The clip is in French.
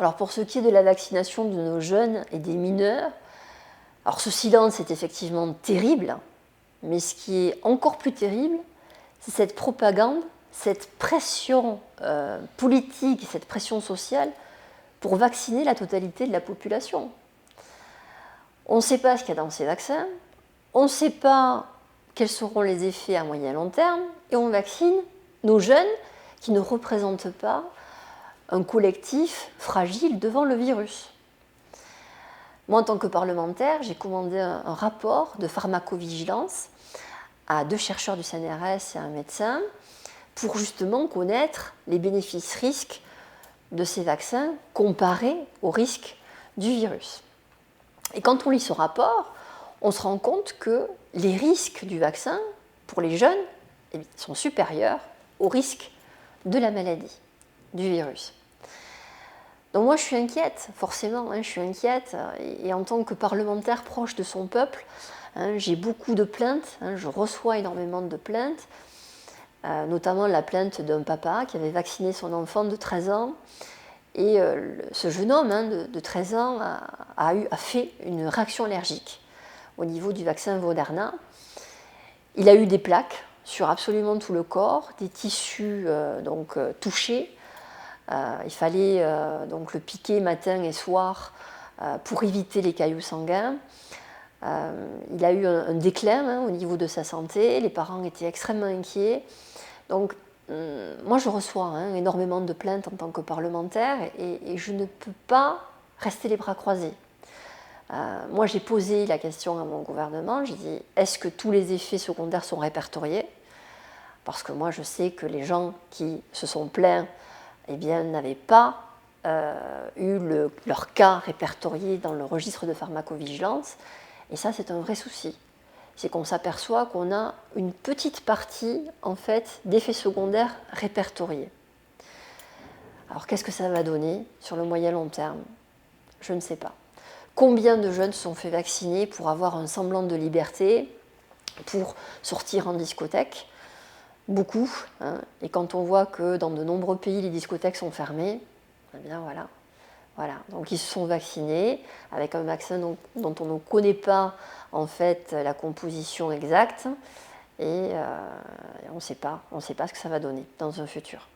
Alors pour ce qui est de la vaccination de nos jeunes et des mineurs, alors ce silence est effectivement terrible, mais ce qui est encore plus terrible, c'est cette propagande, cette pression politique, cette pression sociale pour vacciner la totalité de la population. On ne sait pas ce qu'il y a dans ces vaccins, on ne sait pas quels seront les effets à moyen et long terme, et on vaccine nos jeunes qui ne représentent pas un collectif fragile devant le virus. Moi, en tant que parlementaire, j'ai commandé un rapport de pharmacovigilance à 2 chercheurs du CNRS et un médecin pour justement connaître les bénéfices-risques de ces vaccins comparés aux risques du virus. Et quand on lit ce rapport, on se rend compte que les risques du vaccin pour les jeunes sont supérieurs aux risques de la maladie, du virus. Donc moi je suis inquiète, forcément, je suis inquiète, et en tant que parlementaire proche de son peuple, j'ai beaucoup de plaintes, je reçois énormément de plaintes, notamment la plainte d'un papa qui avait vacciné son enfant de 13 ans, et ce jeune homme de 13 ans a fait une réaction allergique au niveau du vaccin Moderna. Il a eu des plaques sur absolument tout le corps, des tissus touchés. Il fallait donc le piquer matin et soir pour éviter les caillots sanguins. Il a eu un déclin au niveau de sa santé, les parents étaient extrêmement inquiets. Donc moi je reçois énormément de plaintes en tant que parlementaire et je ne peux pas rester les bras croisés. Moi j'ai posé la question à mon gouvernement, j'ai dit est-ce que tous les effets secondaires sont répertoriés? Parce que moi je sais que les gens qui se sont plaints n'avaient pas eu leur cas répertorié dans le registre de pharmacovigilance. Et ça, c'est un vrai souci. C'est qu'on s'aperçoit qu'on a une petite partie, en fait, d'effets secondaires répertoriés. Alors, qu'est-ce que ça va donner sur le moyen long terme? Je ne sais pas. Combien de jeunes se sont fait vacciner pour avoir un semblant de liberté, pour sortir en discothèque? Beaucoup, et quand on voit que dans de nombreux pays les discothèques sont fermées, eh bien voilà. Donc ils se sont vaccinés avec un vaccin dont on ne connaît pas en fait la composition exacte et on ne sait pas ce que ça va donner dans un futur.